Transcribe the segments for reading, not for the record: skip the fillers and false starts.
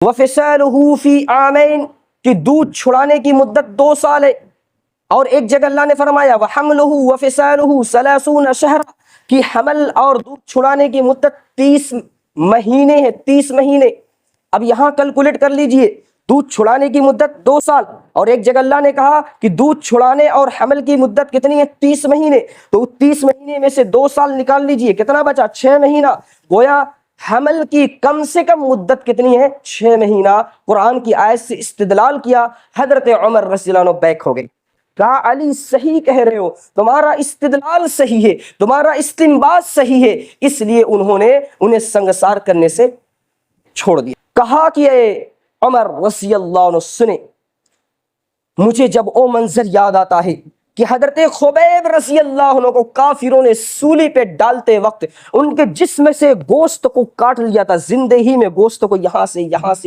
وفصالہ فی عامین کہ دودھ چھڑانے کی مدت 2 سال ہے. اور ایک جگہ اللہ نے فرمایا وحملہ وفصالہ 30 شہرا کہ حمل اور دودھ چھڑانے کی مدت 30 مہینے ہے، 30 مہینے. اب یہاں کیلکولیٹ کر لیجئے، دودھ چھڑانے کی مدت 2 سال، اور ایک جگہ اللہ نے کہا کہ دودھ چھڑانے اور حمل کی مدت کتنی ہے؟ 30 مہینے. تو 30 مہینے میں سے 2 سال نکال لیجئے، کتنا بچا؟ 6 مہینہ. گویا حمل کی کم سے کم مدت کتنی ہے؟ 6 مہینہ. قرآن کی آیت سے استدلال کیا، حضرت عمر رضی اللہ عنہ بیک ہو گئی. کہا علی صحیح کہہ رہے ہو، تمہارا استدلال صحیح ہے، تمہارا استنباط صحیح ہے. اس لیے انہوں نے انہیں سنگسار کرنے سے چھوڑ دیا. کہا کہ اے عمر رضی اللہ عنہ سنے، مجھے جب وہ منظر یاد آتا ہے کہ حضرت خبیب رضی اللہ عنہ کو کافروں نے سولی پہ ڈالتے وقت ان کے جسم سے گوشت کو کاٹ لیا تھا، زندہ ہی میں گوشت کو یہاں سے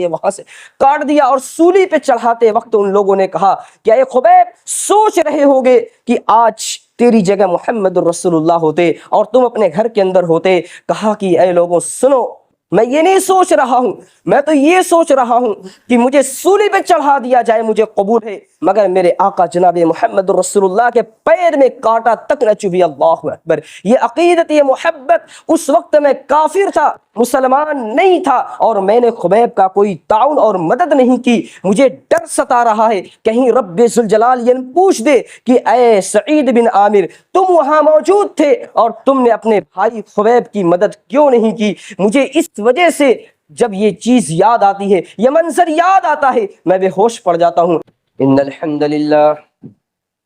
وہاں سے کاٹ دیا، اور سولی پہ چڑھاتے وقت ان لوگوں نے کہا کہ اے خبیب سوچ رہے ہوگے کہ آج تیری جگہ محمد رسول اللہ ہوتے اور تم اپنے گھر کے اندر ہوتے. کہا کہ اے لوگوں سنو، میں یہ نہیں سوچ رہا ہوں، میں تو یہ سوچ رہا ہوں کہ مجھے سولی پہ چڑھا دیا جائے، مجھے قبول ہے، مگر میرے آقا جناب محمد رسول اللہ کے پیر میں کانٹا تک نہ چبھی. اللہ اکبر. یہ عقیدت، یہ محبت. اس وقت میں کافر تھا، مسلمان نہیں تھا، اور میں نے خبیب کا کوئی تعاون اور مدد نہیں کی. مجھے ڈر ستا رہا ہے کہیں رب ذوالجلال یہ پوچھ دے کہ اے سعید بن عامر، تم وہاں موجود تھے اور تم نے اپنے بھائی خبیب کی مدد کیوں نہیں کی. مجھے اس وجہ سے جب یہ چیز یاد آتی ہے، یہ منظر یاد آتا ہے، میں بے ہوش پڑ جاتا ہوں. ان الحمد للہ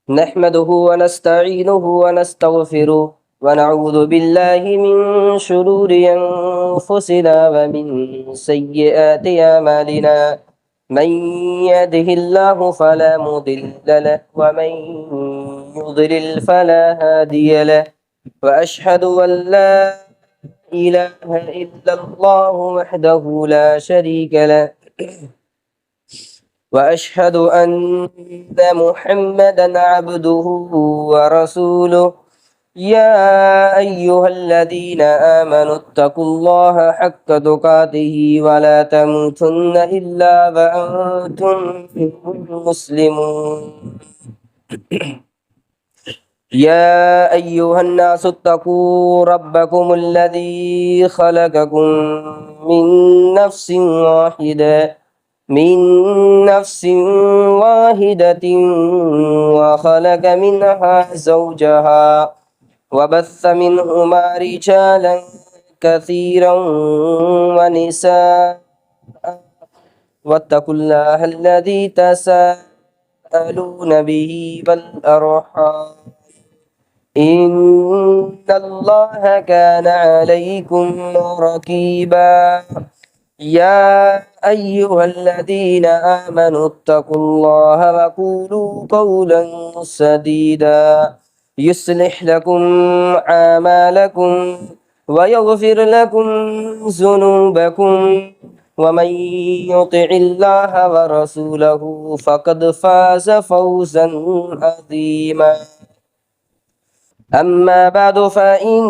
نحمده ونستعینه ونستغفره ونعوذ باللہ من شرور انفسنا ومن سیئات اعمالنا من يهده الله فلا مضل له ومن يضلل فلا هادي له واشهد ان لا إله إلا الله وحده لا شريك له وأشهد أن محمدا عبده ورسوله. يا أيها الذين آمنوا اتقوا الله حق تقاته ولا تموتن إلا وأنتم مسلمون. يا أيها الناس اتقوا ربكم الذي خلقكم من نفس واحدة وخلق منها زوجها وبث منهما رجالا كثيرا ونساء واتقوا الله الذي تساءلون به والأرحام إن الله كان عليكم رقيبا. يا أيها الذين آمنوا اتقوا الله وقولوا قولا سديدا يصلح لكم أعمالكم ويغفر لكم ذنوبكم ومن يطع الله ورسوله فقد فاز فوزا عظيما. أما بعد فإن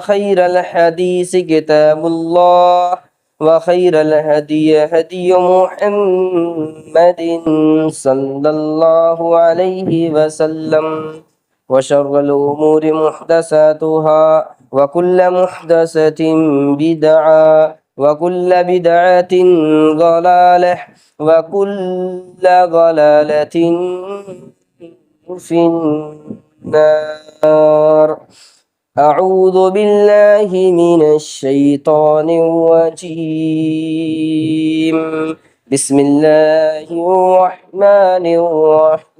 خير الحديث كتاب الله وخير الهدي هدي محمد صلى الله عليه وسلم وشر الأمور محدثاتها وكل محدثة بدعة وكل بدعة ضلالة وكل ضلالة في النار. أعوذ بالله من الشيطان الرجيم. بسم الله الرحمن الرحيم.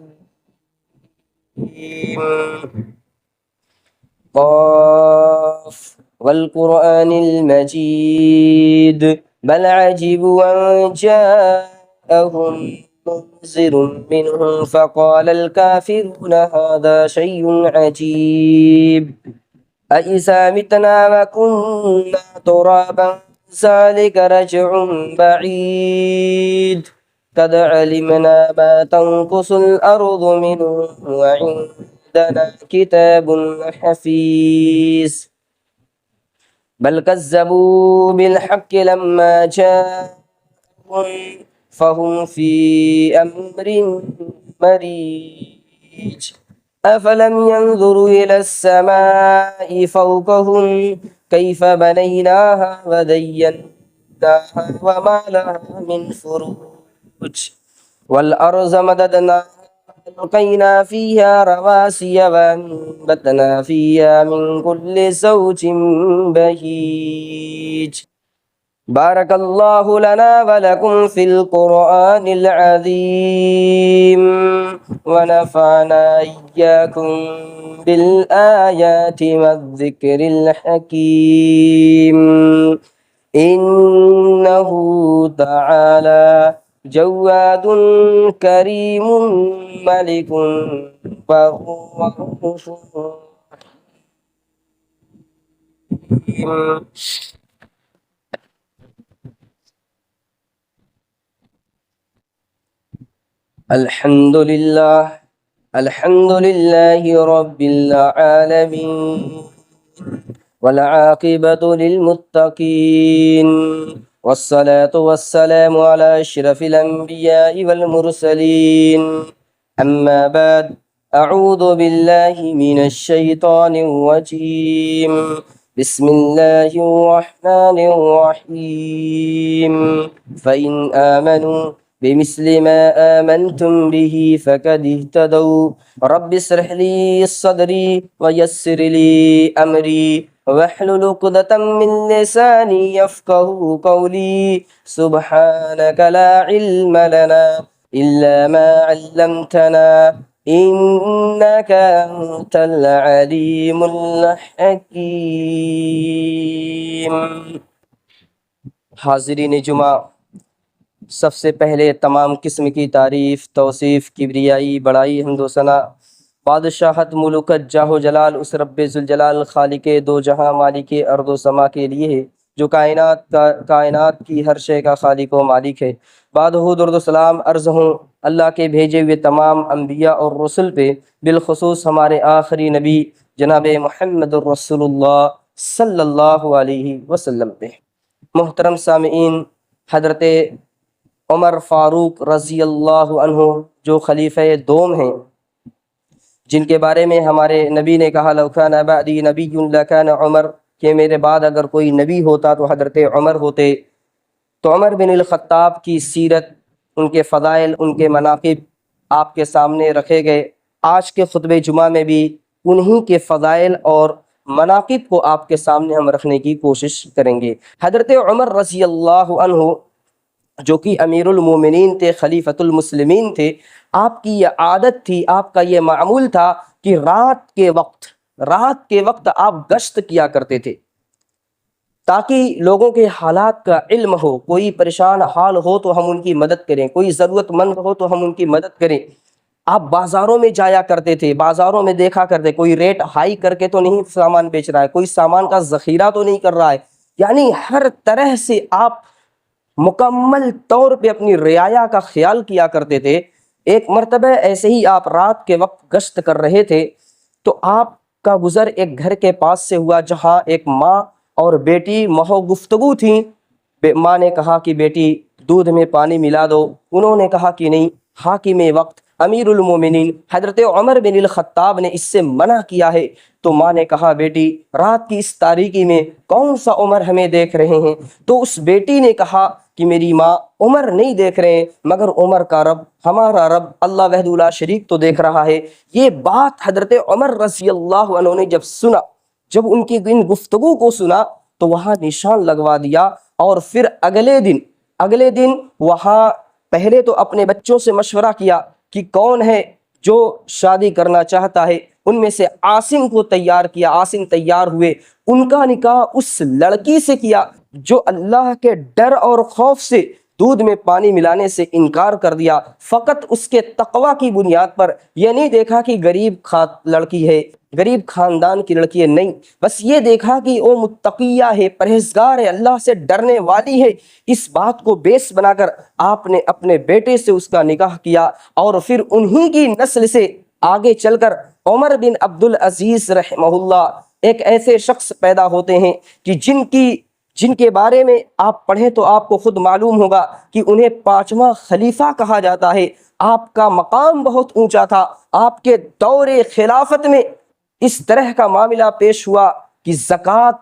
قاف والقرآن المجيد بل عجبوا أن جاءهم منذر منهم فقال الكافرون هذا شيء عجيب أإذا متنا وكنا ترابا ذلك رجع بعيد قد علمنا ما تنقص الأرض منهم وعندنا كتاب حفيظ بل كذبوا بالحق لما جاءهم فهم في أمر مريج أفلم ينظروا إلى السماء فوقهم كيف بنيناها وزيناها وما لها من فروج والأرض مددناها ألقينا فيها رواسي وأنبتنا فيها من كل زوج بهيج بارك الله لنا ولكم في القرآن العظيم ونفعنا إياكم بالآيات والذكر الحكيم إنه تعالى جواد كريم ملك وهو رحيم. الحمد لله رب العالمين والعاقبة للمتقين والصلاة والسلام على أشرف الأنبياء والمرسلين أما بعد أعوذ بالله من الشيطان الرجيم بسم الله الرحمن الرحيم فإن آمنوا بمثل ما آمنتم به فقد اهتدوا رب اشرح لي صدري ويسر لي أمري واحلل عقدة من لساني يفقهوا قولي سبحانك لا علم لنا إلا ما علمتنا إنك أنت العليم الحكيم. حاضرین جمعہ، سب سے پہلے تمام قسم کی تعریف، توصیف، کبریائی، بڑائی، حمد و ثنا، بادشاہت، ملوکت، جاہ و جلال اس رب ذوالجلال خالق دو جہاں مالک ارض و سما کے لیے ہے جو کائنات کی ہر شے کا خالق و مالک ہے. بعد درود و سلام عرض ہوں اللہ کے بھیجے ہوئے تمام انبیاء اور رسل پہ، بالخصوص ہمارے آخری نبی جناب محمد الرسول اللہ صلی اللہ علیہ وسلم پہ. محترم سامعین، حضرت عمر فاروق رضی اللہ عنہ جو خلیفہ دوم ہیں، جن کے بارے میں ہمارے نبی نے کہا لو کان بعدی نبی لکان عمر، کہ میرے بعد اگر کوئی نبی ہوتا تو حضرت عمر ہوتے. تو عمر بن الخطاب کی سیرت، ان کے فضائل، ان کے مناقب آپ کے سامنے رکھے گئے. آج کے خطبہ جمعہ میں بھی انہی کے فضائل اور مناقب کو آپ کے سامنے ہم رکھنے کی کوشش کریں گے. حضرت عمر رضی اللہ عنہ جو کہ امیر المومنین تھے، خلیفۃ المسلمین تھے، آپ کی یہ عادت تھی، آپ کا یہ معمول تھا کہ رات کے وقت آپ گشت کیا کرتے تھے تاکہ لوگوں کے حالات کا علم ہو. کوئی پریشان حال ہو تو ہم ان کی مدد کریں، کوئی ضرورت مند ہو تو ہم ان کی مدد کریں. آپ بازاروں میں جایا کرتے تھے، بازاروں میں دیکھا کرتے کوئی ریٹ ہائی کر کے تو نہیں سامان بیچ رہا ہے، کوئی سامان کا ذخیرہ تو نہیں کر رہا ہے، یعنی ہر طرح سے آپ مکمل طور پہ اپنی رعایا کا خیال کیا کرتے تھے. ایک مرتبہ ایسے ہی آپ رات کے وقت گشت کر رہے تھے تو آپ کا گزر ایک گھر کے پاس سے ہوا جہاں ایک ماں اور بیٹی محو گفتگو تھیں. ماں نے کہا کہ بیٹی دودھ میں پانی ملا دو، انہوں نے کہا کہ نہیں. حاکم وقت امیر المومنین حضرت عمر بن الخطاب نے اس سے منع کیا ہے. تو ماں نے کہا بیٹی رات کی اس تاریکی میں کون سا عمر ہمیں دیکھ رہے ہیں؟ تو اس بیٹی نے کہا کہ میری ماں عمر نہیں دیکھ رہے ہیں مگر عمر کا رب، ہمارا رب اللہ وحدہ لا شریک تو دیکھ رہا ہے. یہ بات حضرت عمر رضی اللہ عنہ نے جب سنا، جب ان کی ان گفتگو کو سنا تو وہاں نشان لگوا دیا. اور پھر اگلے دن وہاں پہلے تو اپنے بچوں سے مشورہ کیا کہ کون ہے جو شادی کرنا چاہتا ہے. ان میں سے عاصم کو تیار کیا، عاصم تیار ہوئے. ان کا نکاح اس لڑکی سے کیا جو اللہ کے ڈر اور خوف سے دودھ میں پانی ملانے سے انکار کر دیا، فقط اس کے تقوی کی بنیاد پر. یہ نہیں دیکھا کہ غریب لڑکی ہے، غریب خاندان کی لڑکی ہے، نہیں، بس یہ دیکھا کہ وہ متقیہ ہے، پرہیزگار ہے، اللہ سے ڈرنے والی ہے. اس بات کو بیس بنا کر آپ نے اپنے بیٹے سے اس کا نکاح کیا. اور پھر انہی کی نسل سے آگے چل کر عمر بن عبد العزیز رحمہ اللہ ایک ایسے شخص پیدا ہوتے ہیں کہ جن کے بارے میں آپ پڑھیں تو آپ کو خود معلوم ہوگا کہ انہیں 5واں خلیفہ کہا جاتا ہے۔ آپ کا مقام بہت اونچا تھا۔ آپ کے دور خلافت میں اس طرح کا معاملہ پیش ہوا کہ زکوٰۃ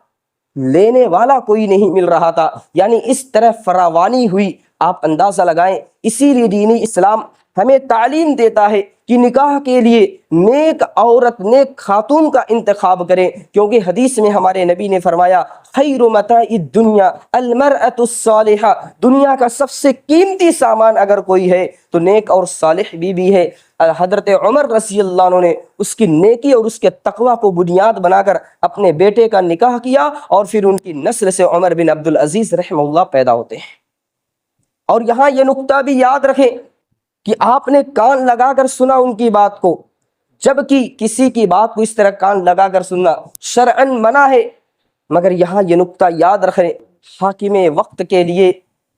لینے والا کوئی نہیں مل رہا تھا، یعنی اس طرح فراوانی ہوئی، آپ اندازہ لگائیں۔ اسی لیے دین اسلام ہمیں تعلیم دیتا ہے کہ نکاح کے لیے نیک عورت، نیک خاتون کا انتخاب کریں، کیونکہ حدیث میں ہمارے نبی نے فرمایا خیر متاع الدنیا المرأة الصالحہ، دنیا کا سب سے قیمتی سامان اگر کوئی ہے تو نیک اور صالح بیوی ہے۔ حضرت عمر رضی اللہ عنہ نے اس کی نیکی اور اس کے تقوی کو بنیاد بنا کر اپنے بیٹے کا نکاح کیا، اور پھر ان کی نسل سے عمر بن عبدالعزیز رحمہ اللہ پیدا ہوتے ہیں۔ اور یہاں یہ نقطہ بھی یاد رکھیں کہ آپ نے کان لگا کر سنا ان کی بات کو، جبکہ کسی کی بات کو اس طرح کان لگا کر سننا شرعاً منع ہے، مگر یہاں یہ نقطہ یاد رکھیں، حاکم وقت کے لیے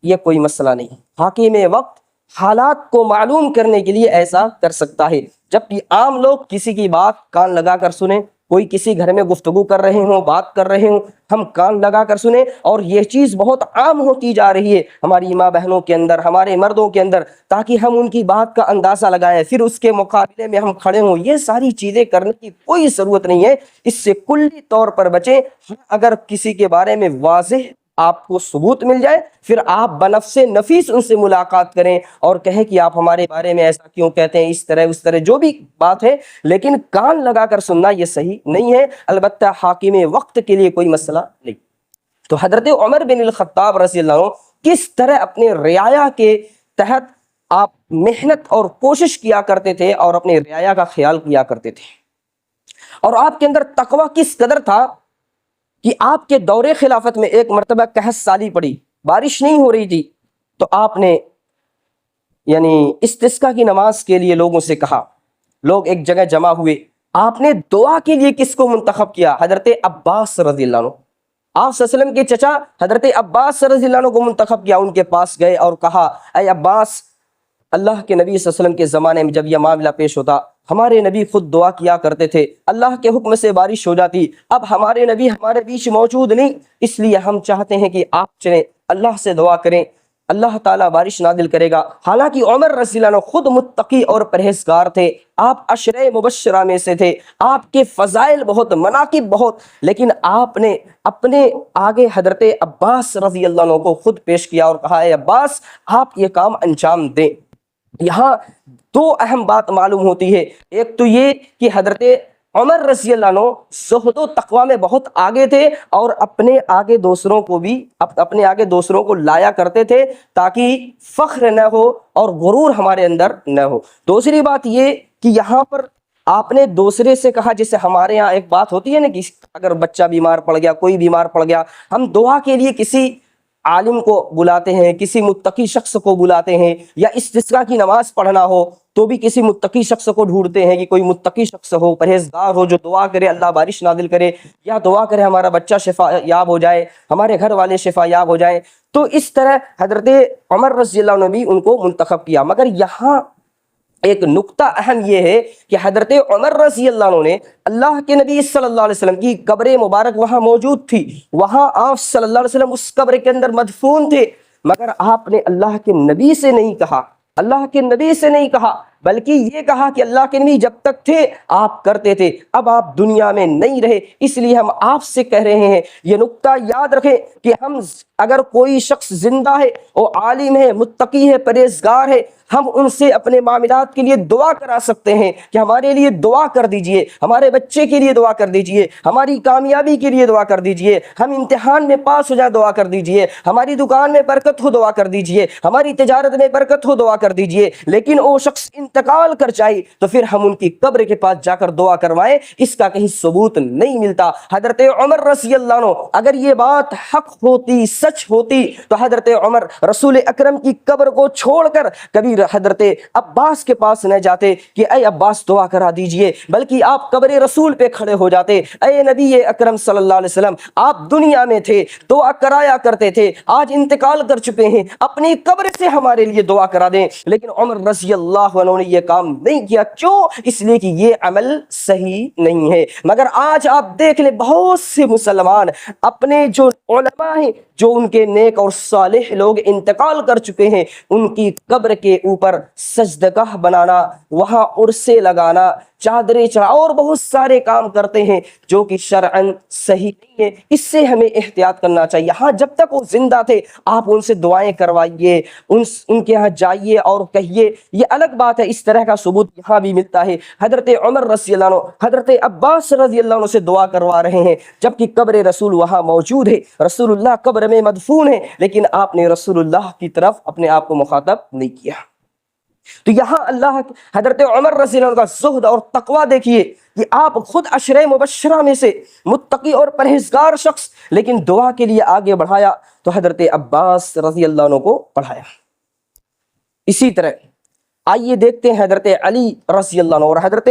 یہ کوئی مسئلہ نہیں۔ حاکم وقت حالات کو معلوم کرنے کے لیے ایسا کر سکتا ہے، جبکہ عام لوگ کسی کی بات کان لگا کر سنیں، کوئی کسی گھر میں گفتگو کر رہے ہوں، بات کر رہے ہوں، ہم کان لگا کر سنیں، اور یہ چیز بہت عام ہوتی جا رہی ہے ہماری ماں بہنوں کے اندر، ہمارے مردوں کے اندر، تاکہ ہم ان کی بات کا اندازہ لگائیں، پھر اس کے مقابلے میں ہم کھڑے ہوں۔ یہ ساری چیزیں کرنے کی کوئی ضرورت نہیں ہے، اس سے کلی طور پر بچیں۔ اگر کسی کے بارے میں واضح آپ کو ثبوت مل جائے، پھر آپ بنفس نفیس ان سے ملاقات کریں اور کہیں کہ آپ ہمارے بارے میں ایسا کیوں کہتے ہیں، اس طرح اس طرح جو بھی بات ہے، لیکن کان لگا کر سننا یہ صحیح نہیں ہے۔ البتہ حاکم وقت کے لیے کوئی مسئلہ نہیں۔ تو حضرت عمر بن الخطاب رضی اللہ عنہ کس طرح اپنے رعایا کے تحت آپ محنت اور کوشش کیا کرتے تھے اور اپنے رعایا کا خیال کیا کرتے تھے، اور آپ کے اندر تقوی کس قدر تھا کہ آپ کے دور خلافت میں ایک مرتبہ قحط سالی پڑی، بارش نہیں ہو رہی تھی، تو آپ نے یعنی استسقاء کی نماز کے لیے لوگوں سے کہا، لوگ ایک جگہ جمع ہوئے، آپ نے دعا کے لیے کس کو منتخب کیا؟ حضرت عباس رضی اللہ عنہ، آپ صلی اللہ علیہ وسلم کے چچا حضرت عباس رضی اللہ عنہ کو منتخب کیا۔ ان کے پاس گئے اور کہا، اے عباس، اللہ کے نبی صلی اللہ علیہ وسلم کے زمانے میں جب یہ معاملہ پیش ہوتا، ہمارے نبی خود دعا کیا کرتے تھے، اللہ کے حکم سے بارش ہو جاتی، اب ہمارے نبی ہمارے بیچ موجود نہیں، اس لیے ہم چاہتے ہیں کہ آپ چلیں، اللہ سے دعا کریں، اللہ تعالیٰ بارش نازل کرے گا۔ حالانکہ عمر رضی اللہ عنہ خود متقی اور پرہیزگار تھے، آپ عشرہ مبشرہ میں سے تھے، آپ کے فضائل بہت، مناقب بہت، لیکن آپ نے اپنے آگے حضرت عباس رضی اللہ عنہ کو خود پیش کیا اور کہا، اے عباس، آپ یہ کام انجام دیں۔ یہاں دو اہم بات معلوم ہوتی ہے، ایک تو یہ کہ حضرت عمر رضی اللہ عنہ زہد و تقوی میں بہت آگے تھے، اور اپنے آگے دوسروں کو بھی اپنے آگے دوسروں کو لایا کرتے تھے تاکہ فخر نہ ہو اور غرور ہمارے اندر نہ ہو۔ دوسری بات یہ کہ یہاں پر آپ نے دوسرے سے کہا، جیسے ہمارے ہاں ایک بات ہوتی ہے نا کہ اگر بچہ بیمار پڑ گیا، کوئی بیمار پڑ گیا، ہم دعا کے لیے کسی عالم کو بلاتے ہیں، کسی متقی شخص کو بلاتے ہیں، یا استسقاء کی نماز پڑھنا ہو تو بھی کسی متقی شخص کو ڈھونڈتے ہیں کہ کوئی متقی شخص ہو، پرہیزگار ہو، جو دعا کرے اللہ بارش نازل کرے، یا دعا کرے ہمارا بچہ شفا یاب ہو جائے، ہمارے گھر والے شفا یاب ہو جائیں۔ تو اس طرح حضرت عمر رضی اللہ عنہ بھی ان کو منتخب کیا۔ مگر یہاں ایک نقطہ اہم یہ ہے کہ حضرت عمر رضی اللہ عنہ نے اللہ کے نبی صلی اللہ علیہ وسلم کی قبر مبارک وہاں موجود تھی، وہاں آپ صلی اللہ علیہ وسلم اس قبر کے اندر مدفون تھے، مگر آپ نے اللہ کے نبی سے نہیں کہا، اللہ کے نبی سے نہیں کہا، بلکہ یہ کہا کہ اللہ کے نبی جب تک تھے آپ کرتے تھے، اب آپ دنیا میں نہیں رہے، اس لیے ہم آپ سے کہہ رہے ہیں۔ یہ نقطہ یاد رکھیں کہ ہم اگر کوئی شخص زندہ ہے، وہ عالم ہے، متقی ہے، پرہیزگار ہے، ہم ان سے اپنے معاملات کے لیے دعا کرا سکتے ہیں کہ ہمارے لیے دعا کر دیجئے، ہمارے بچے کے لیے دعا کر دیجئے، ہماری کامیابی کے لیے دعا کر دیجئے، ہم امتحان میں پاس ہو جائے دعا کر دیجئے، ہماری دکان میں برکت ہو دعا کر دیجئے، ہماری تجارت میں برکت ہو دعا کر دیجئے۔ لیکن وہ شخص انتقال کر جائے تو پھر ہم ان کی قبر کے پاس جا کر دعا کروائیں، اس کا کہیں ثبوت نہیں ملتا۔ حضرت عمر رضی اللہ عنہ اگر یہ بات حق ہوتی، سچ ہوتی، تو حضرت عمر رسول اکرم کی قبر کو چھوڑ کر کبھی حضرت عباس کے پاس نہ جاتے کہ اے عباس دعا کرا دیجئے، بلکہ آپ قبر رسول پہ کھڑے ہو جاتے، اے نبی اکرم صلی اللہ علیہ وسلم، آپ دنیا میں تھے، دعا کرایا کرتے تھے، آج انتقال کر چکے ہیں، اپنی قبر سے ہمارے لیے دعا کرا دیں۔ لیکن عمر رضی اللہ عنہ نے نے یہ کام نہیں کیا. کیوں؟ اس لیے کہ یہ عمل صحیح نہیں ہے. مگر آج آپ دیکھ لیں بہت سے مسلمان اپنے جو علماء ہیں، جو ان کے نیک اور صالح لوگ انتقال کر چکے ہیں، ان کی قبر کے اوپر سجدگاہ بنانا، وہاں عرصے لگانا، چادریں چڑھا اور بہت سارے کام کرتے ہیں جو کہ شرعاً صحیح نہیں ہے. اس سے ہمیں احتیاط کرنا چاہیے. ہاں جب تک وہ زندہ تھے آپ ان سے دعائیں کروائیے، ان کے یہاں جائیے اور کہیے، یہ الگ بات ہے. اس طرح کا ثبوت یہاں بھی ملتا ہے. حضرت عمر رضی اللہ عنہ حضرت عباس رضی اللہ عنہ سے دعا کروا رہے ہیں جبکہ قبر رسول وہاں موجود ہے، رسول اللہ قبر میں مدفون ہے، لیکن آپ نے رسول اللہ کی طرف اپنے آپ کو مخاطب نہیں کیا. تو یہاں اللہ حضرت عمر رضی اللہ عنہ کا زہد اور تقوی دیکھیے کہ آپ خود عشرہ مبشرہ میں سے متقی اور پرہیزگار شخص، لیکن دعا کے لیے آگے بڑھایا تو حضرت عباس رضی اللہ عنہ کو پڑھایا. اسی طرح آئیے دیکھتے ہیں حضرت علی رضی اللہ عنہ اور حضرت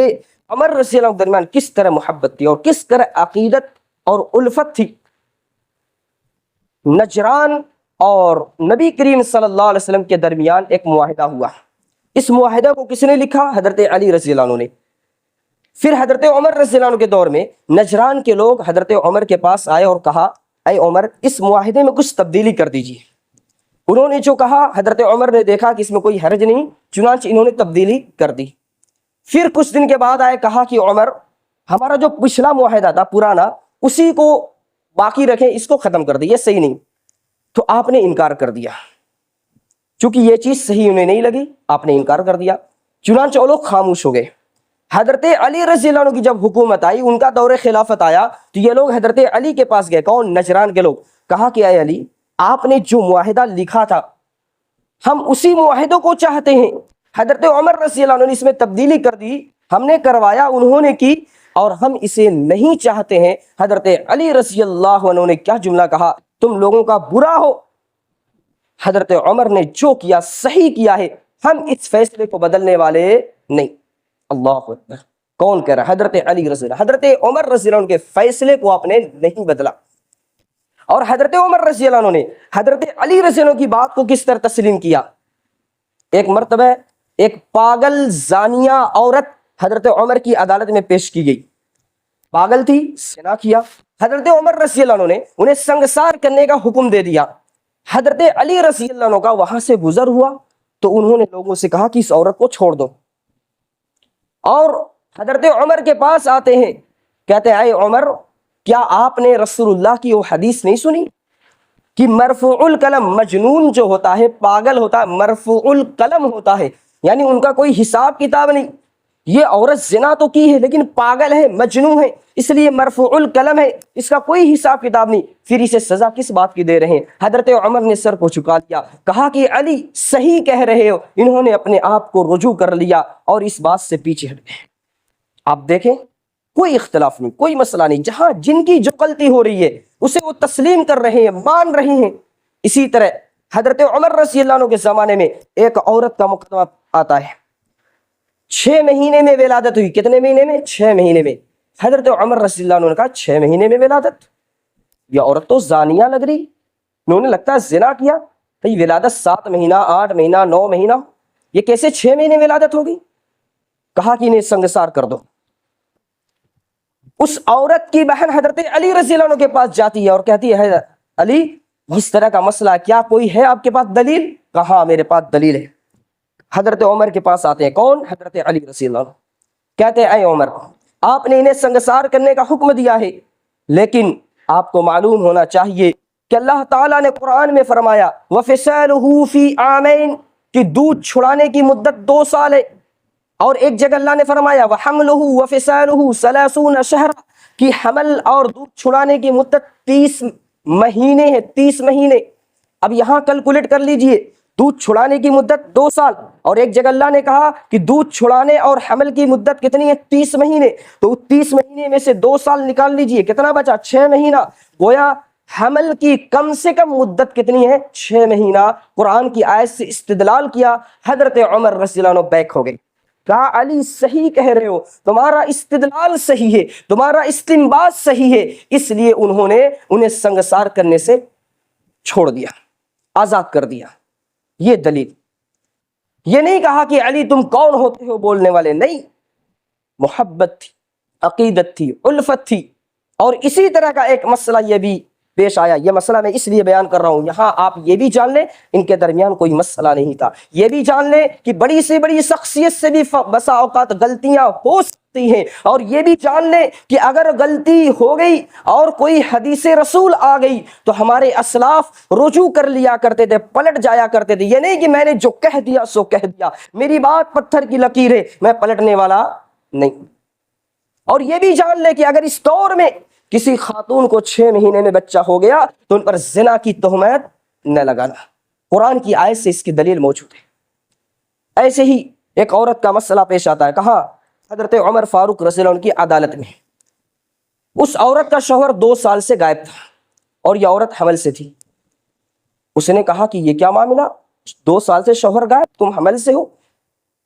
عمر رضی اللہ عنہ کے درمیان کس طرح محبت تھی اور کس طرح عقیدت اور الفت تھی. نجران اور نبی کریم صلی اللہ علیہ وسلم کے درمیان ایک معاہدہ ہوا. اس معاہدہ کو کس نے لکھا؟ حضرت علی رضی اللہ عنہ نے. پھر حضرت عمر رضی اللہ عنہ کے دور میں نجران کے لوگ حضرت عمر کے پاس آئے اور کہا اے عمر اس معاہدے میں کچھ تبدیلی کر دیجیے. انہوں نے جو کہا حضرت عمر نے دیکھا کہ اس میں کوئی حرج نہیں، چنانچہ انہوں نے تبدیلی کر دی. پھر کچھ دن کے بعد آئے، کہا کہ عمر ہمارا جو پچھلا معاہدہ تھا پرانا اسی کو باقی رکھیں، اس کو ختم کر دیں، یہ صحیح نہیں. تو آپ نے انکار کر دیا. چونکہ یہ چیز صحیح انہیں نہیں لگی آپ نے انکار کر دیا. چنانچہ وہ لوگ خاموش ہو گئے. حضرت علی رضی اللہ عنہ کی جب حکومت آئی، ان کا دور خلافت آیا، تو یہ لوگ حضرت علی کے پاس گئے. کون؟ نجران کے لوگ. کہا کہ اے علی آپ نے جو معاہدہ لکھا تھا ہم اسی معاہدوں کو چاہتے ہیں. حضرت عمر رضی اللہ عنہ نے اس میں تبدیلی کر دی، ہم نے کروایا، انہوں نے کی، اور ہم اسے نہیں چاہتے ہیں. حضرت علی رضی اللہ عنہ نے کیا جملہ کہا؟ تم لوگوں کا برا ہو، حضرت عمر نے جو کیا صحیح کیا ہے، ہم اس فیصلے کو بدلنے والے نہیں. اللہ اکبر. کون کہہ رہا ہے؟ حضرت علی رضی اللہ. حضرت عمر رضی اللہ عنہ کے فیصلے کو آپ نے نہیں بدلا. اور حضرت عمر رضی اللہ عنہ نے حضرت علی رضی اللہ عنہ کی بات کو کس طرح تسلیم کیا؟ ایک مرتبہ ایک پاگل زانیہ عورت حضرت عمر کی عدالت میں پیش کی گئی. پاگل تھی، زنا کیا. حضرت عمر رضی اللہ عنہ نے انہیں سنگسار کرنے کا حکم دے دیا. حضرت علی رضی اللہ عنہ کا وہاں سے گزر ہوا تو انہوں نے لوگوں سے کہا کہ اس عورت کو چھوڑ دو. اور حضرت عمر کے پاس آتے ہیں، کہتے ہیں اے عمر کیا آپ نے رسول اللہ کی وہ حدیث نہیں سنی کہ مرفوع القلم، مجنون جو ہوتا ہے، پاگل ہوتا ہے، مرفوع القلم ہوتا ہے، یعنی ان کا کوئی حساب کتاب نہیں. یہ عورت زنا تو کی ہے لیکن پاگل ہے، مجنون ہے، اس لیے مرفوع القلم ہے، اس کا کوئی حساب کتاب نہیں، پھر اسے سزا کس بات کی دے رہے ہیں؟ حضرت عمر نے سر کو جھکا دیا، کہا کہ علی صحیح کہہ رہے ہو. انہوں نے اپنے آپ کو رجوع کر لیا اور اس بات سے پیچھے ہٹ گئے. آپ دیکھیں کوئی اختلاف نہیں، کوئی مسئلہ نہیں، جہاں جن کی جو غلطی ہو رہی ہے اسے وہ تسلیم کر رہے ہیں، مان رہے ہیں. اسی طرح حضرت عمر رضی اللہ عنہ کے زمانے میں ایک عورت کا مقدمہ آتا ہے، 6 مہینے میں ولادت ہوئی. کتنے مہینے میں؟ 6 مہینے میں. حضرت عمر رضی اللہ عنہ نے کہا 6 مہینے میں ولادت؟ یہ عورت تو زانیہ لگ رہی، انہوں نے لگتا ہے زنا کیا. بھئی ولادت 7 مہینہ، 8 مہینہ، 9 مہینہ، یہ کیسے 6 مہینے ولادت ہوگی؟ کہا کہ انہیں سنگسار کر دو. اس عورت کی بہن حضرت علی رضی اللہ عنہ کے پاس جاتی ہے اور کہتی ہے علی اس طرح کا مسئلہ، کیا کوئی ہے آپ کے پاس دلیل؟ کہا میرے پاس دلیل ہے. حضرت عمر کے پاس آتے ہیں. کون؟ حضرت علی رضی اللہ عنہ. کہتے ہیں اے عمر آپ نے انہیں سنگسار کرنے کا حکم دیا ہے، لیکن آپ کو معلوم ہونا چاہیے کہ اللہ تعالیٰ نے قرآن میں فرمایا وَفِصَالُهُ فِي عَامَيْنِ کہ دودھ چھڑانے کی مدت 2 سال ہے. اور ایک جگہ اللہ نے فرمایا وَحَمْلُهُ وَفِصَالُهُ 30 شهرًا کہ حمل اور دودھ چھڑانے کی مدت 30 مہینے ہے، 30 مہینے. اب یہاں کیلکولیٹ کر لیجئے، دودھ چھڑانے کی مدت 2 سال، اور ایک جگہ اللہ نے کہا کہ دودھ چھڑانے اور حمل کی مدت کتنی ہے؟ 30 مہینے. تو 30 مہینے میں سے 2 سال نکال لیجئے، کتنا بچا؟ 6 مہینہ. گویا حمل کی کم سے کم مدت کتنی ہے؟ 6 مہینہ. قرآن کی آیت سے استدلال کیا. حضرت عمر رضی اللہ عنہ بیک ہو گئے. کہا علی صحیح کہہ رہے ہو، تمہارا استدلال صحیح ہے، تمہارا استنباط صحیح ہے. اس لیے انہوں نے انہیں سنگسار کرنے سے چھوڑ دیا، آزاد کر دیا. یہ دلیل. یہ نہیں کہا کہ علی تم کون ہوتے ہو بولنے والے، نہیں، محبت تھی، عقیدت تھی، الفت تھی۔ اور اسی طرح کا ایک مسئلہ یہ بھی پیش آیا، یہ مسئلہ میں اس لیے بیان کر رہا ہوں، یہاں آپ یہ بھی جان لیں ان کے درمیان کوئی مسئلہ نہیں تھا، یہ بھی جان لیں کہ بڑی سے بڑی شخصیت سے بھی بسا اوقات غلطیاں ہو سکتی ہیں، اور یہ بھی جان لیں کہ اگر غلطی ہو گئی اور کوئی حدیث رسول آ گئی تو ہمارے اسلاف رجوع کر لیا کرتے تھے، پلٹ جایا کرتے تھے۔ یہ نہیں کہ میں نے جو کہہ دیا سو کہہ دیا، میری بات پتھر کی لکیر ہے، میں پلٹنے والا نہیں۔ اور یہ بھی جان لے کہ اگر اس دور میں کسی خاتون کو 6 مہینے میں بچہ ہو گیا تو ان پر زنا کی تہمت نہ لگانا، قرآن کی آیت سے اس کی دلیل موجود ہے۔ ایسے ہی ایک عورت کا مسئلہ پیش آتا ہے، کہاں؟ حضرت عمر فاروق رضی اللہ عنہ کی عدالت میں۔ اس عورت کا شوہر 2 سال سے غائب تھا اور یہ عورت حمل سے تھی۔ اس نے کہا کہ یہ کیا معاملہ، 2 سال سے شوہر غائب، تم حمل سے ہو؟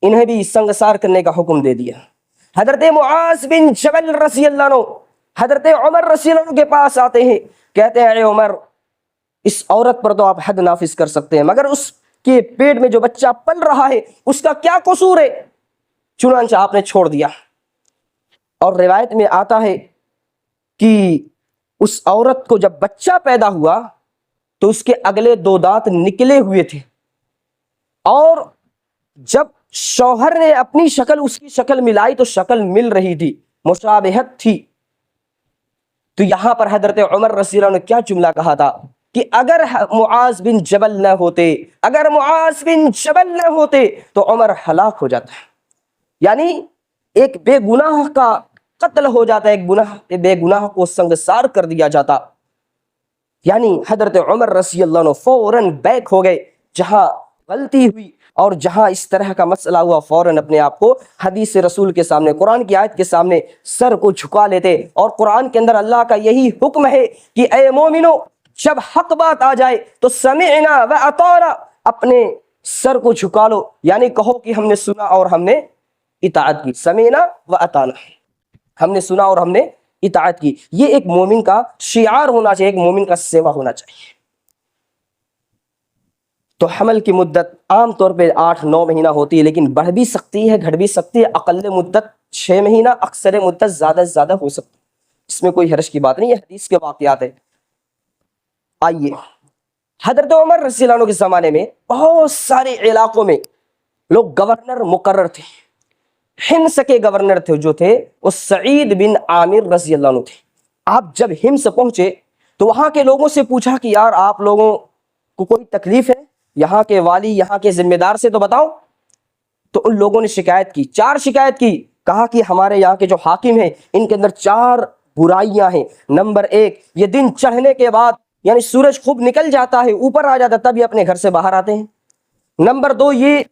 انہیں بھی سنگسار کرنے کا حکم دے دیا۔ حضرت معاذ بن جبل رضی اللہ عنہ حضرت عمر رضی اللہ عنہ کے پاس آتے ہیں، کہتے ہیں اے عمر، اس عورت پر تو آپ حد نافذ کر سکتے ہیں، مگر اس کے پیٹ میں جو بچہ پل رہا ہے اس کا کیا قصور ہے؟ چنانچہ آپ نے چھوڑ دیا۔ اور روایت میں آتا ہے کہ اس عورت کو جب بچہ پیدا ہوا تو اس کے اگلے 2 دانت نکلے ہوئے تھے، اور جب شوہر نے اپنی شکل اس کی شکل ملائی تو شکل مل رہی تھی، مشابہت تھی۔ تو یہاں پر حضرت عمر رضی اللہ عنہ نے کیا جملہ کہا تھا کہ اگر معاذ بن جبل نہ ہوتے، اگر معاذ بن جبل نہ ہوتے تو عمر ہلاک ہو جاتا، یعنی ایک بے گناہ کا قتل ہو جاتا، ایک بے گناہ کو سنگسار کر دیا جاتا۔ یعنی حضرت عمر رضی اللہ عنہ فوراً بیک ہو گئے، جہاں غلطی ہوئی اور جہاں اس طرح کا مسئلہ ہوا فوراً اپنے آپ کو حدیث رسول کے سامنے، قرآن کی آیت کے سامنے سر کو جھکا لیتے۔ اور قرآن کے اندر اللہ کا یہی حکم ہے کہ اے مومنو، جب حق بات آ جائے تو سمعنا و اطعنا، اپنے سر کو جھکا لو، یعنی کہو کہ ہم نے سنا اور ہم نے اطاعت کی، سمعنا و اطعنا، ہم نے سنا اور ہم نے اطاعت کی۔ یہ ایک مومن کا شعار ہونا چاہیے، ایک مومن کا سیوا ہونا چاہیے۔ تو حمل کی مدت عام طور پہ 8-9 مہینہ ہوتی ہے، لیکن بڑھ بھی سکتی ہے، گھٹ بھی سکتی ہے۔ اقل مدت 6 مہینہ، اکثر مدت زیادہ سے زیادہ ہو سکتی ہے، اس میں کوئی حرج کی بات نہیں، یہ حدیث کے واقعات ہے۔ آئیے، حضرت عمر رضی اللہ عنہ کے زمانے میں بہت سارے علاقوں میں لوگ گورنر مقرر تھے۔ حمص کے گورنر تھے جو تھے وہ سعید بن عامر رضی اللہ عنہ تھے۔ آپ جب حمص پہنچے تو وہاں کے لوگوں سے پوچھا کہ یار آپ لوگوں کو کوئی تکلیف ہے؟ یہاں کے والی، یہاں کے ذمہ دار سے تو بتاؤ۔ تو ان لوگوں نے شکایت کی، 4 شکایت کی، کہا کہ ہمارے یہاں کے جو حاکم ہیں ان کے اندر 4 برائیاں ہیں۔ نمبر 1، یہ دن چڑھنے کے بعد، یعنی سورج خوب نکل جاتا ہے، اوپر آ جاتا، تب یہ اپنے گھر سے باہر آتے ہیں۔ نمبر 2 یہ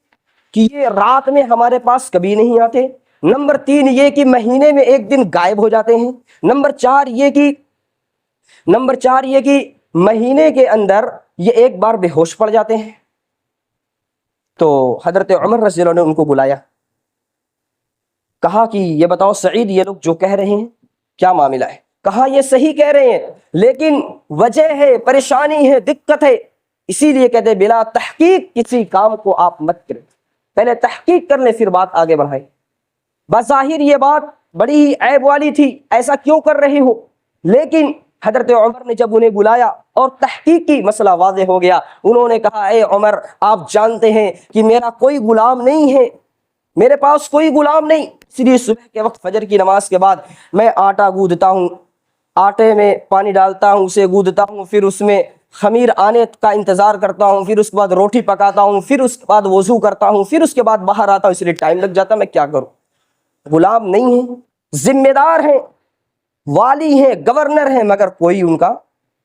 کہ یہ رات میں ہمارے پاس کبھی نہیں آتے۔ نمبر 3 یہ کہ مہینے میں 1 دن غائب ہو جاتے ہیں۔ نمبر 4 یہ کہ مہینے کے اندر یہ 1 بار بے ہوش پڑ جاتے ہیں۔ تو حضرت عمر رضی اللہ عنہ نے ان کو بلایا، کہا کہ یہ بتاؤ سعید، یہ لوگ جو کہہ رہے ہیں کیا معاملہ ہے؟ کہا یہ صحیح کہہ رہے ہیں، لیکن وجہ ہے، پریشانی ہے، دقت ہے، اسی لیے کہتے ہیں بلا تحقیق کسی کام کو آپ مت کریں، پہلے تحقیق کر لیں پھر بات آگے بڑھائیں۔ بظاہر یہ بات بڑی ہی عیب والی تھی، ایسا کیوں کر رہے ہو؟ لیکن حضرت عمر نے جب انہیں بلایا اور تحقیق کی، مسئلہ واضح ہو گیا۔ انہوں نے کہا اے عمر، آپ جانتے ہیں کہ میرا کوئی غلام نہیں ہے، میرے پاس کوئی غلام نہیں، اس لیے صبح کے وقت فجر کی نماز کے بعد میں آٹا گوندھتا ہوں، آٹے میں پانی ڈالتا ہوں، اسے گوندھتا ہوں، پھر اس میں خمیر آنے کا انتظار کرتا ہوں، پھر اس کے بعد روٹی پکاتا ہوں، پھر اس کے بعد وضو کرتا ہوں، پھر اس کے بعد باہر آتا ہوں، اس لیے ٹائم لگ جاتا، میں کیا کروں؟ غلام نہیں ہیں، ذمہ دار ہیں، والی ہیں، گورنر ہیں، مگر کوئی ان کا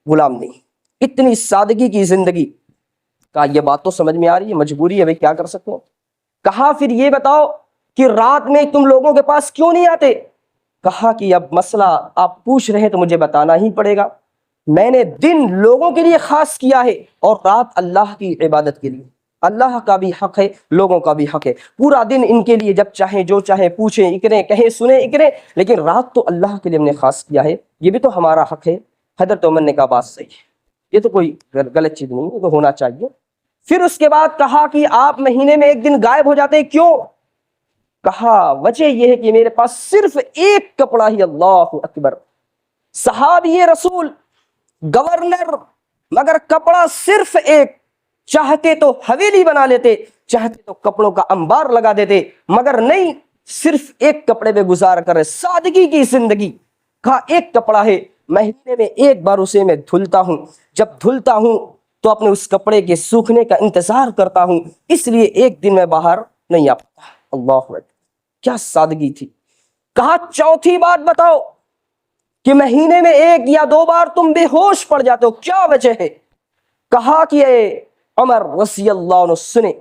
غلام نہیں۔ اتنی سادگی کی زندگی کا یہ بات تو سمجھ میں آ رہی ہے، مجبوری ہے بھائی، کیا کر سکتے ہیں۔ کہا پھر یہ بتاؤ کہ رات میں تم لوگوں کے پاس کیوں نہیں آتے؟ کہا کہ اب مسئلہ آپ پوچھ رہے ہیں تو مجھے بتانا ہی پڑے گا، میں نے دن لوگوں کے لیے خاص کیا ہے اور رات اللہ کی عبادت کے لیے۔ اللہ کا بھی حق ہے، لوگوں کا بھی حق ہے، پورا دن ان کے لیے جب چاہیں جو چاہیں پوچھیں، اکریں، کہیں، سنیں، اکریں، لیکن رات تو اللہ کے لیے ہم نے خاص کیا ہے، یہ بھی تو ہمارا حق ہے۔ حضرت عمر نے کہا بات صحیح ہے، یہ تو کوئی غلط چیز نہیں ہے، یہ تو ہونا چاہیے۔ پھر اس کے بعد کہا کہ آپ مہینے میں ایک دن غائب ہو جاتے، کیوں؟ کہا وجہ یہ ہے کہ میرے پاس صرف ایک کپڑا ہی، اللہ اکبر، صحابی رسول، گورنر، مگر کپڑا صرف ایک، چاہتے تو حویلی بنا لیتے، چاہتے تو کپڑوں کا انبار لگا دیتے، مگر نہیں، صرف ایک کپڑے پہ گزار کر رہے، سادگی کی زندگی۔ کہا ایک کپڑا ہے، مہینے میں ایک بار اسے میں دھلتا ہوں، جب دھلتا ہوں تو اپنے اس کپڑے کے سوکھنے کا انتظار کرتا ہوں، اس لیے ایک دن میں باہر نہیں آ پاتا۔ اللہ اکبر، کیا سادگی تھی۔ کہا چوتھی بات بتاؤ کہ مہینے میں ایک یا دو بار تم بے ہوش پڑ جاتے ہو، کیا وجہ ہے؟ کہا کہ اے عمر رضی اللہ عنہ سنے،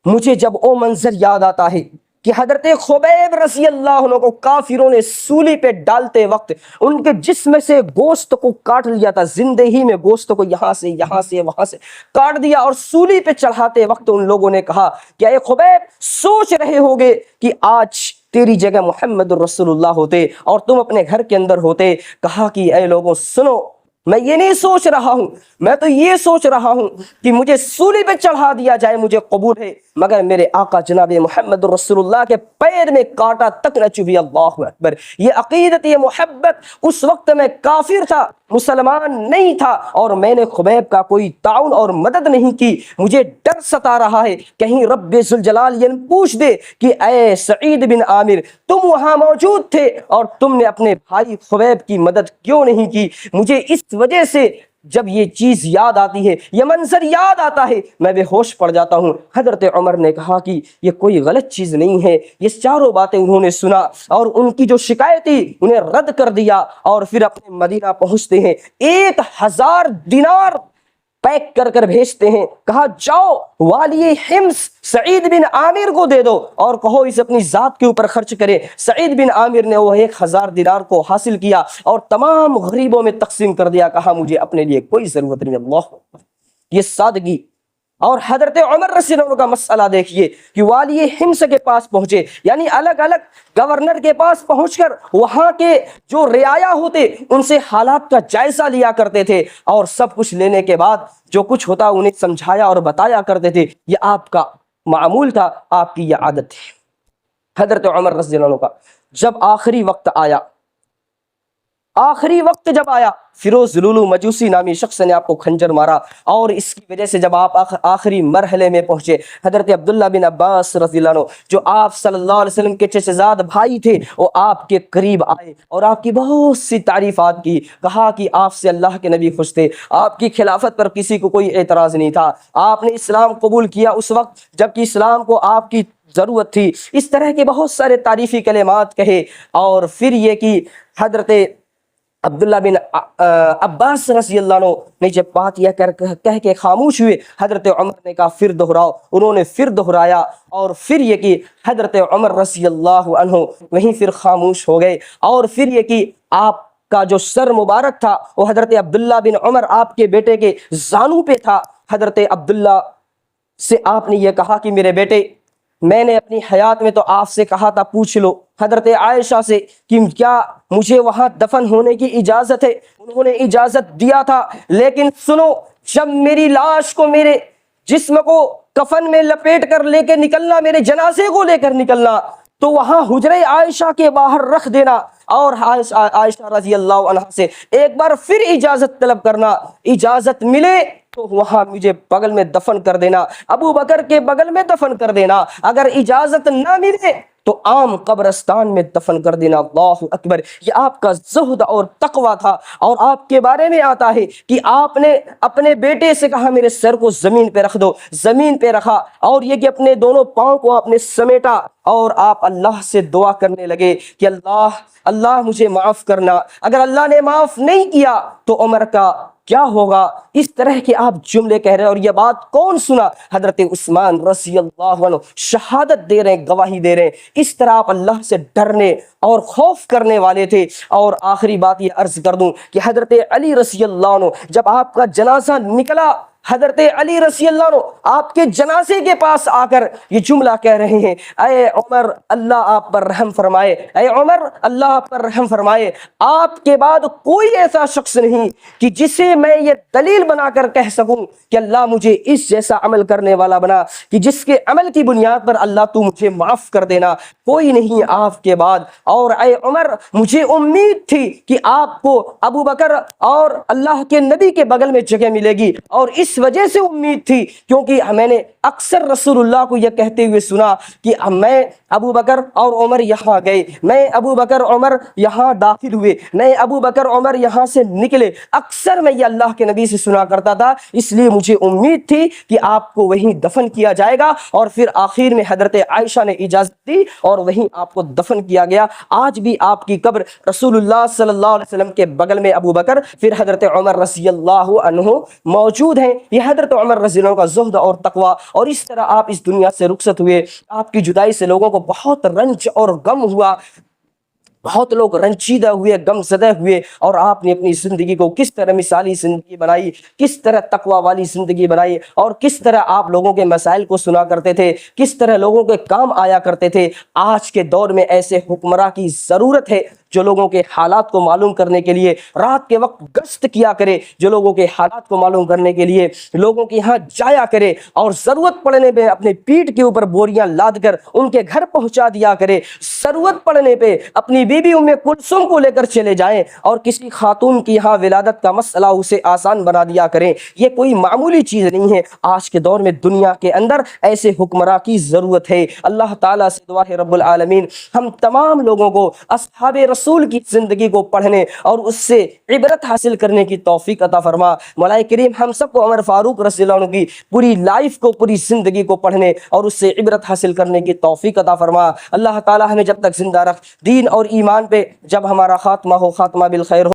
مجھے جب وہ منظر یاد آتا ہے کہ حضرت خبیب رضی اللہ عنہ کو کافروں نے سولی پہ ڈالتے وقت ان کے جسم سے گوشت کو کاٹ لیا تھا، زندہ ہی میں گوشت کو یہاں سے وہاں سے کاٹ دیا، اور سولی پہ چڑھاتے وقت ان لوگوں نے کہا کہ اے خبیب، سوچ رہے ہوگے کہ آج تیری جگہ محمد الرسول اللہ ہوتے اور تم اپنے گھر کے اندر ہوتے۔ کہا کہ اے لوگوں سنو، میں یہ نہیں سوچ رہا ہوں، میں تو یہ سوچ رہا ہوں کہ مجھے سولی پہ چڑھا دیا جائے، مجھے قبول ہے، مگر میرے آقا جناب محمد رسول اللہ کے پیر میں کانٹا تک نہ چبھی۔ اللہ اکبر، یہ عقیدت، یہ محبت۔ اس وقت میں کافر تھا، مسلمان نہیں تھا، اور میں نے خبیب کا کوئی تعاون اور مدد نہیں کی۔ مجھے ڈر ستا رہا ہے کہیں رب ذوالجلال یہ پوچھ دے کہ اے سعید بن عامر، تم وہاں موجود تھے اور تم نے اپنے بھائی خبیب کی مدد کیوں نہیں کی؟ مجھے اس وجہ سے جب یہ چیز یاد آتی ہے، یہ منظر یاد آتا ہے، میں بے ہوش پڑ جاتا ہوں۔ حضرت عمر نے کہا کہ یہ کوئی غلط چیز نہیں ہے۔ یہ چاروں باتیں انہوں نے سنا اور ان کی جو شکایت تھی انہیں رد کر دیا، اور پھر اپنے مدینہ پہنچتے ہیں، 1000 دینار پیک کر کر بھیجتے ہیں۔ کہا جاؤ والی حمص سعید بن عامر کو دے دو اور کہو اسے اپنی ذات کے اوپر خرچ کرے۔ سعید بن عامر نے وہ 1000 دینار کو حاصل کیا اور تمام غریبوں میں تقسیم کر دیا۔ کہا مجھے اپنے لیے کوئی ضرورت نہیں۔ اللہ، یہ سادگی۔ اور حضرت عمر رضی اللہ عنہ کا مسئلہ دیکھیے کہ والی حمص کے پاس پہنچے، یعنی الگ الگ گورنر کے پاس پہنچ کر وہاں کے جو رعایا ہوتے ان سے حالات کا جائزہ لیا کرتے تھے، اور سب کچھ لینے کے بعد جو کچھ ہوتا انہیں سمجھایا اور بتایا کرتے تھے۔ یہ آپ کا معمول تھا، آپ کی یہ عادت ہے۔ حضرت عمر رضی اللہ عنہ کا جب آخری وقت آیا، جب آیا، فیروز لولو مجوسی نامی شخص نے آپ کو کھنجر مارا، اور اس کی وجہ سے جب آپ آخری مرحلے میں پہنچے، حضرت عبداللہ بن عباس رضی اللہ عنہ جو آپ صلی اللہ علیہ وسلم کے چچے زاد بھائی تھے، وہ آپ کے قریب آئے اور آپ کی بہت سی تعریفات کی۔ کہا کہ آپ سے اللہ کے نبی خوش تھے، آپ کی خلافت پر کسی کو کوئی اعتراض نہیں تھا، آپ نے اسلام قبول کیا اس وقت جبکہ اسلام کو آپ کی ضرورت تھی۔ اس طرح کے بہت سارے تعریفی کلمات کہے، اور پھر یہ کہ حضرت عبداللہ بن عباس رضی اللہ عنہ نے جب بات یہ کہہ کے خاموش ہوئے، حضرت عمر نے کہا پھر دہراؤ، انہوں نے پھر دہرایا، اور پھر یہ کہ حضرت عمر رضی اللہ عنہ وہیں پھر خاموش ہو گئے، اور پھر یہ کہ آپ کا جو سر مبارک تھا وہ حضرت عبداللہ بن عمر آپ کے بیٹے کے زانو پہ تھا۔ حضرت عبداللہ سے آپ نے یہ کہا کہ میرے بیٹے، میں نے اپنی حیات میں تو آپ سے کہا تھا پوچھ لو حضرت عائشہ سے کہ کیا مجھے وہاں دفن ہونے کی اجازت ہے، انہوں نے اجازت دیا تھا، لیکن سنو، جب میری لاش کو، میرے جسم کو کفن میں لپیٹ کر لے کے نکلنا، میرے جنازے کو لے کر نکلنا، تو وہاں حجرے عائشہ کے باہر رکھ دینا، اور عائشہ رضی اللہ عنہا سے ایک بار پھر اجازت طلب کرنا، اجازت ملے تو وہاں مجھے بغل میں دفن کر دینا، ابو بکر کے بغل میں دفن کر دینا، اگر اجازت نہ ملے تو عام قبرستان میں دفن کر دینا۔ اللہ اکبر، یہ آپ کا زہد اور تقوی تھا۔ اور آپ کے بارے میں آتا ہے کہ آپ نے اپنے بیٹے سے کہا میرے سر کو زمین پہ رکھ دو، زمین پہ رکھا، اور یہ کہ اپنے دونوں پاؤں کو آپ نے سمیٹا، اور آپ اللہ سے دعا کرنے لگے کہ اللہ مجھے معاف کرنا، اگر اللہ نے معاف نہیں کیا تو عمر کا کیا ہوگا؟ اس طرح کے آپ جملے کہہ رہے ہیں، اور یہ بات کون سنا؟ حضرت عثمان رضی اللہ عنہ شہادت دے رہے ہیں، گواہی دے رہے ہیں۔ اس طرح آپ اللہ سے ڈرنے اور خوف کرنے والے تھے۔ اور آخری بات یہ عرض کر دوں کہ حضرت علی رضی اللہ عنہ جب آپ کا جنازہ نکلا حضرت علی رضی اللہ عنہ آپ کے جنازے کے پاس آ کر یہ جملہ کہہ رہے ہیں، اے عمر اللہ آپ پر رحم فرمائے، اے عمر اللہ آپ پر رحم فرمائے، آپ کے بعد کوئی ایسا شخص نہیں کہ جسے میں یہ دلیل بنا کر کہہ سکوں کہ اللہ مجھے اس جیسا عمل کرنے والا بنا کہ جس کے عمل کی بنیاد پر اللہ تو مجھے معاف کر دینا، کوئی نہیں آپ کے بعد۔ اور اے عمر مجھے امید تھی کہ آپ کو ابو بکر اور اللہ کے نبی کے بغل میں جگہ ملے گی، اور اس وجہ سے امید تھی کیونکہ میں نے اکثر رسول اللہ کو یہ کہتے ہوئے سنا کہ میں ابو بکر اور عمر یہاں گئے، میں ابو بکر عمر یہاں داخل ہوئے، میں ابو بکر عمر یہاں سے نکلے، اکثر میں یہ اللہ کے نبی سے سنا کرتا تھا، اس لیے مجھے امید تھی کہ آپ کو وہیں دفن کیا جائے گا، اور پھر آخر میں حضرت عائشہ نے اجازت دی اور وہیں آپ کو دفن کیا گیا۔ آج بھی آپ کی قبر رسول اللہ صلی اللہ علیہ وسلم کے بغل میں ابو بکر پھر حضرت عمر رضی اللہ عنہ موجود ہیں۔ یہ حضرت عمر رضی اللہ عنہ کا زہد اور تقوی، اور اس طرح آپ اس دنیا سے رخصت ہوئے۔ آپ کی جدائی سے لوگوں کو بہت رنج اور غم ہوا، بہت لوگ رنجیدہ ہوئے، غم زدہ ہوئے، اور آپ نے اپنی زندگی کو کس طرح مثالی زندگی بنائی، کس طرح تقوی والی زندگی بنائی، اور کس طرح آپ لوگوں کے مسائل کو سنا کرتے تھے، کس طرح لوگوں کے کام آیا کرتے تھے۔ آج کے دور میں ایسے حکمراں کی ضرورت ہے جو لوگوں کے حالات کو معلوم کرنے کے لیے رات کے وقت گشت کیا کرے، جو لوگوں کے حالات کو معلوم کرنے کے لیے لوگوں کے یہاں جایا کرے، اور ضرورت پڑنے پہ اپنے پیٹھ کے اوپر بوریاں لاد کر ان کے گھر پہنچا دیا کرے، ضرورت پڑنے پہ اپنی بیوی ام کلثوم کو لے کر چلے جائیں، اور کسی خاتون کی یہاں ولادت کا مسئلہ اسے آسان بنا دیا کریں۔ یہ کوئی معمولی چیز نہیں ہے، آج کے دور میں دنیا کے اندر ایسے حکمراں کی ضرورت ہے۔ اللہ تعالیٰ سے دعا ہے رب العالمین ہم تمام لوگوں کو اصحاب رسول کی زندگی کو پڑھنے اور اس سے عبرت حاصل کرنے کی توفیق عطا فرما۔ مولا کریم ہم سب کو عمر فاروق رضی اللہ عنہ کی پوری لائف کو، پوری زندگی کو پڑھنے اور اس سے عبرت حاصل کرنے کی توفیق عطا فرما۔ اللہ تعالیٰ ہمیں جب تک زندہ رکھ دین اور ایمان پہ، جب ہمارا خاتمہ ہو خاتمہ بالخیر ہو۔